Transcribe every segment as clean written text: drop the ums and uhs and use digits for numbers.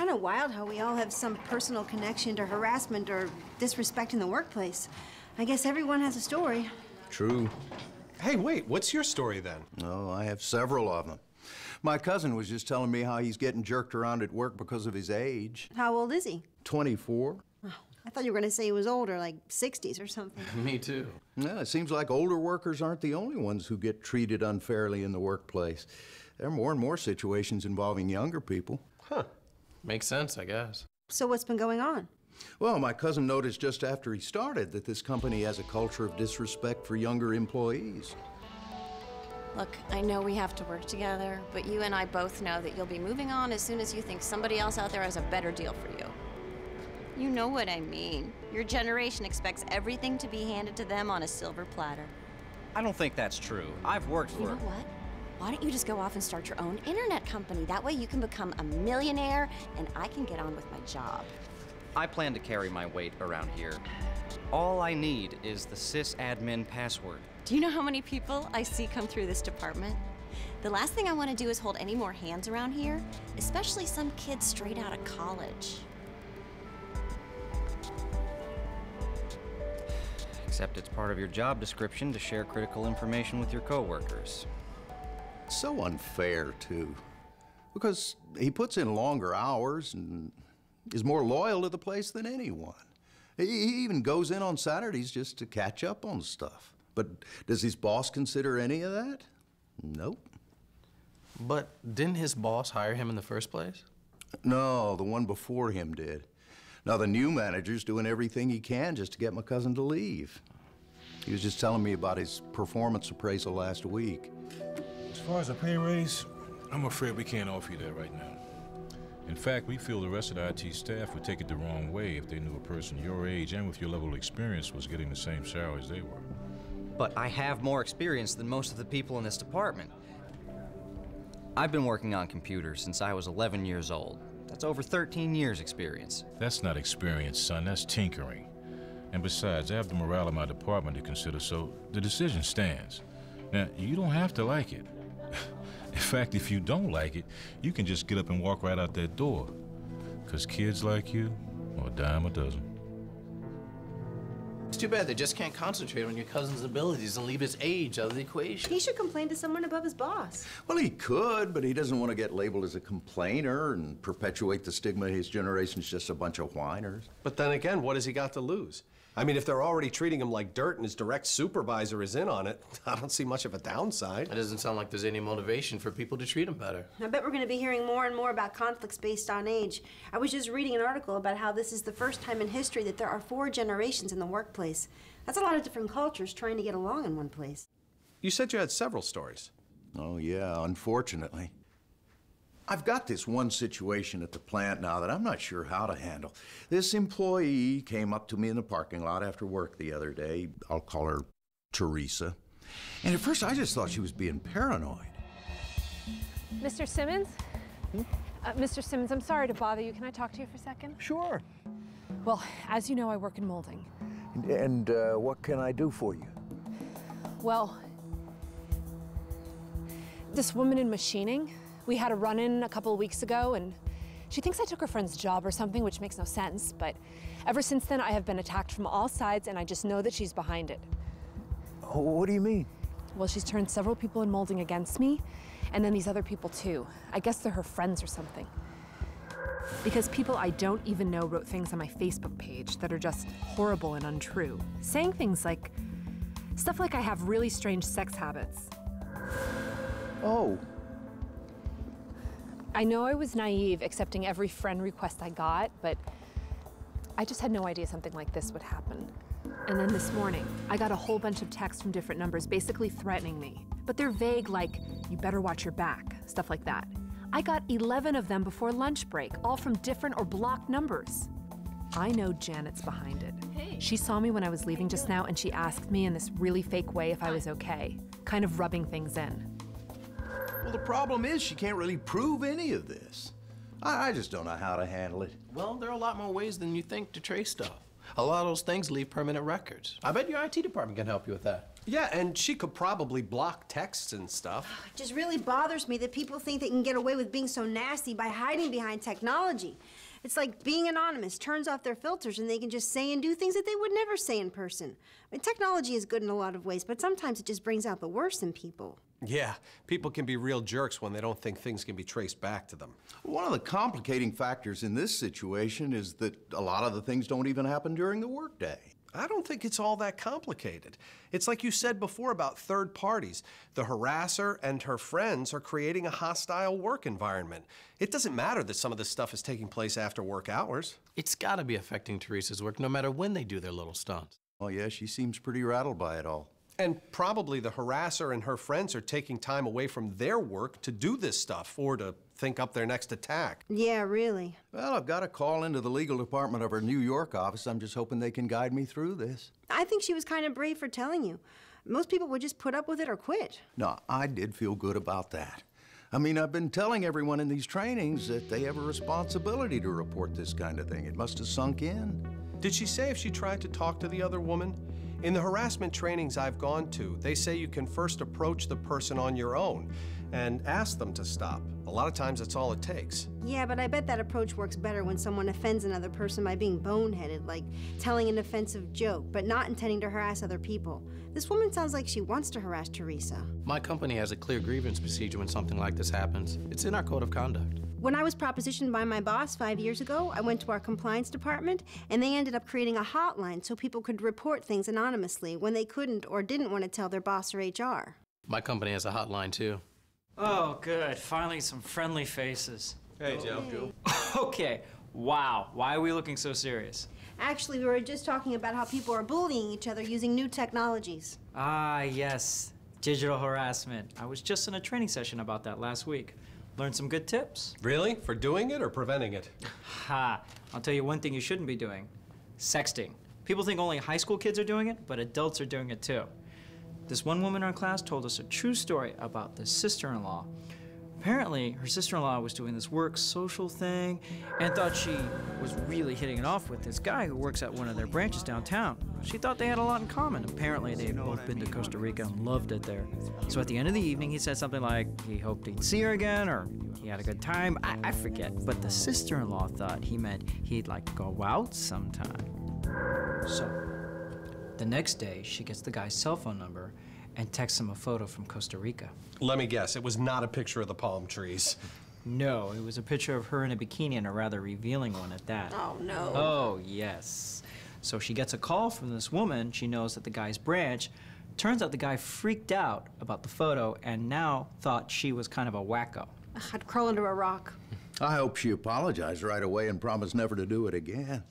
kind of wild how we all have some personal connection to harassment or disrespect in the workplace. I guess everyone has a story. True. Hey, wait, what's your story then? Oh, I have several of them. My cousin was just telling me how he's getting jerked around at work because of his age. How old is he? 24. Oh, I thought you were going to say he was older, like 60s or something. Me too. Yeah, it seems like older workers aren't the only ones who get treated unfairly in the workplace. There are more and more situations involving younger people. Huh. Makes sense, I guess. So what's been going on? Well, my cousin noticed just after he started that this company has a culture of disrespect for younger employees. Look, I know we have to work together, but you and I both know that you'll be moving on as soon as you think somebody else out there has a better deal for you. You know what I mean. Your generation expects everything to be handed to them on a silver platter. I don't think that's true. I've worked for... You know what? Why don't you just go off and start your own internet company? That way you can become a millionaire and I can get on with my job. I plan to carry my weight around here. All I need is the sysadmin password. Do you know how many people I see come through this department? The last thing I want to do is hold any more hands around here, especially some kids straight out of college. Except it's part of your job description to share critical information with your coworkers. So unfair, too. Because he puts in longer hours and is more loyal to the place than anyone. He even goes in on Saturdays just to catch up on stuff. But does his boss consider any of that? Nope. But didn't his boss hire him in the first place? No, the one before him did. Now, the new manager's doing everything he can just to get my cousin to leave. He was just telling me about his performance appraisal last week. As far as a pay raise, I'm afraid we can't offer you that right now. In fact, we feel the rest of the IT staff would take it the wrong way if they knew a person your age and with your level of experience was getting the same salary as they were. But I have more experience than most of the people in this department. I've been working on computers since I was 11 years old. That's over 13 years experience. That's not experience, son. That's tinkering. And besides, I have the morale of my department to consider, so the decision stands. Now, you don't have to like it. In fact, if you don't like it, you can just get up and walk right out that door. 'Cause kids like you are a dime a dozen. It's too bad they just can't concentrate on your cousin's abilities and leave his age out of the equation. He should complain to someone above his boss. Well, he could, but he doesn't want to get labeled as a complainer and perpetuate the stigma his generation's just a bunch of whiners. But then again, what has he got to lose? I mean, if they're already treating him like dirt and his direct supervisor is in on it, I don't see much of a downside. It doesn't sound like there's any motivation for people to treat him better. I bet we're going to be hearing more and more about conflicts based on age. I was just reading an article about how this is the first time in history that there are 4 generations in the workplace. That's a lot of different cultures trying to get along in one place. You said you had several stories. Oh, yeah, unfortunately. I've got this one situation at the plant now that I'm not sure how to handle. This employee came up to me in the parking lot after work the other day. I'll call her Teresa. And at first I just thought she was being paranoid. Mr. Simmons? Mr. Simmons, I'm sorry to bother you. Can I talk to you for a second? Sure. Well, as you know, I work in molding. And what can I do for you? Well, this woman in machining, we had a run-in a couple of weeks ago, and she thinks I took her friend's job or something, which makes no sense, but ever since then, I have been attacked from all sides, and I just know that she's behind it. Oh, what do you mean? Well, she's turned several people in molding against me, and then these other people too. I guess they're her friends or something. Because people I don't even know wrote things on my Facebook page that are just horrible and untrue. Saying things like, stuff like I have really strange sex habits. Oh. I know I was naive accepting every friend request I got, but I just had no idea something like this would happen. And then this morning, I got a whole bunch of texts from different numbers basically threatening me. But they're vague, like, you better watch your back, stuff like that. I got 11 of them before lunch break, all from different or blocked numbers. I know Janet's behind it. Hey. She saw me when I was leaving just now, and she asked me in this really fake way if I was okay, kind of rubbing things in. Well, the problem is she can't really prove any of this. I just don't know how to handle it. Well, there are a lot more ways than you think to trace stuff. A lot of those things leave permanent records. I bet your IT department can help you with that. Yeah, and she could probably block texts and stuff. It just really bothers me that people think they can get away with being so nasty by hiding behind technology. It's like being anonymous turns off their filters and they can just say and do things that they would never say in person. I mean, technology is good in a lot of ways, but sometimes it just brings out the worst in people. Yeah, people can be real jerks when they don't think things can be traced back to them. One of the complicating factors in this situation is that a lot of the things don't even happen during the workday. I don't think it's all that complicated. It's like you said before about third parties. The harasser and her friends are creating a hostile work environment. It doesn't matter that some of this stuff is taking place after work hours. It's gotta be affecting Teresa's work no matter when they do their little stunts. Oh yeah, she seems pretty rattled by it all. And probably the harasser and her friends are taking time away from their work to do this stuff or to think up their next attack. Yeah, really. Well, I've got a call into the legal department of our New York office. I'm just hoping they can guide me through this. I think she was kind of brave for telling you. Most people would just put up with it or quit. No, I did feel good about that. I mean, I've been telling everyone in these trainings that they have a responsibility to report this kind of thing. It must have sunk in. Did she say if she tried to talk to the other woman? In the harassment trainings I've gone to, they say you can first approach the person on your own and ask them to stop. A lot of times that's all it takes. Yeah, but I bet that approach works better when someone offends another person by being boneheaded, like telling an offensive joke, but not intending to harass other people. This woman sounds like she wants to harass Teresa. My company has a clear grievance procedure when something like this happens. It's in our code of conduct. When I was propositioned by my boss 5 years ago, I went to our compliance department, and they ended up creating a hotline so people could report things anonymously when they couldn't or didn't want to tell their boss or HR. My company has a hotline too. Oh, good. Finally, some friendly faces. Hey, Joe. Okay. Wow. Why are we looking so serious? Actually, we were just talking about how people are bullying each other using new technologies. Ah, yes. Digital harassment. I was just in a training session about that last week. Learned some good tips. Really? For doing it or preventing it? Ha! I'll tell you one thing you shouldn't be doing. Sexting. People think only high school kids are doing it, but adults are doing it too. This one woman in our class told us a true story about this sister-in-law. Apparently, her sister-in-law was doing this work social thing and thought she was really hitting it off with this guy who works at one of their branches downtown. She thought they had a lot in common. Apparently, they had both been to Costa Rica and loved it there. So at the end of the evening, he said something like he hoped he'd see her again or he had a good time. I forget. But the sister-in-law thought he meant he'd like to go out sometime. So the next day, she gets the guy's cell phone number and texts him a photo from Costa Rica. Let me guess, it was not a picture of the palm trees. No, it was a picture of her in a bikini and a rather revealing one at that. Oh, no. Oh, yes. So she gets a call from this woman she knows at the guy's branch. Turns out the guy freaked out about the photo and now thought she was kind of a wacko. Ugh, I'd crawl under a rock. I hope she apologized right away and promised never to do it again.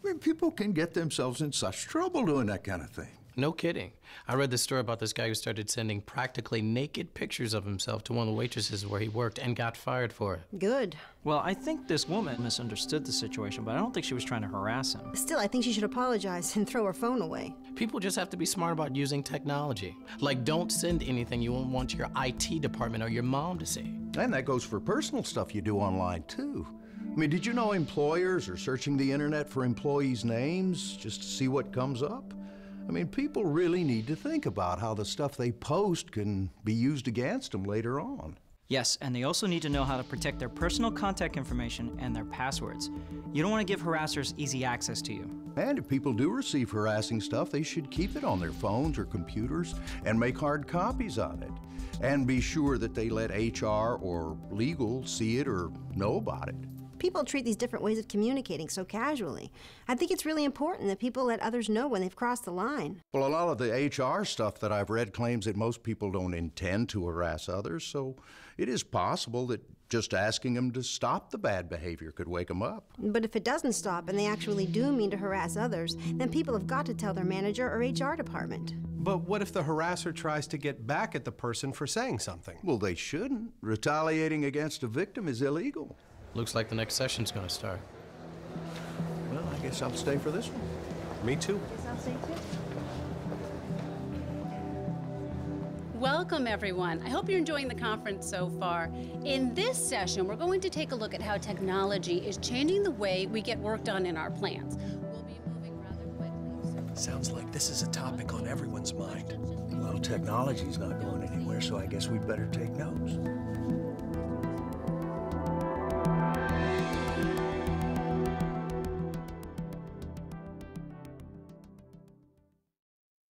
I mean, people can get themselves in such trouble doing that kind of thing. No kidding. I read this story about this guy who started sending practically naked pictures of himself to one of the waitresses where he worked and got fired for it. Good. Well, I think this woman misunderstood the situation, but I don't think she was trying to harass him. Still, I think she should apologize and throw her phone away. People just have to be smart about using technology. Like, don't send anything you won't want your IT department or your mom to see. And that goes for personal stuff you do online, too. I mean, did you know employers are searching the internet for employees' names just to see what comes up? I mean, people really need to think about how the stuff they post can be used against them later on. Yes, and they also need to know how to protect their personal contact information and their passwords. You don't want to give harassers easy access to you. And if people do receive harassing stuff, they should keep it on their phones or computers and make hard copies of it. And be sure that they let HR or legal see it or know about it. People treat these different ways of communicating so casually. I think it's really important that people let others know when they've crossed the line. Well, a lot of the HR stuff that I've read claims that most people don't intend to harass others, so it is possible that just asking them to stop the bad behavior could wake them up. But if it doesn't stop and they actually do mean to harass others, then people have got to tell their manager or HR department. But what if the harasser tries to get back at the person for saying something? Well, they shouldn't. Retaliating against a victim is illegal. Looks like the next session's gonna start. Well, I guess I'll stay for this one. Me too. I'll say too. Welcome, everyone. I hope you're enjoying the conference so far. In this session, we're going to take a look at how technology is changing the way we get work done in our plants. We'll be moving rather quickly. Sounds like this is a topic on everyone's mind. Well, technology's not going anywhere, so I guess we'd better take notes.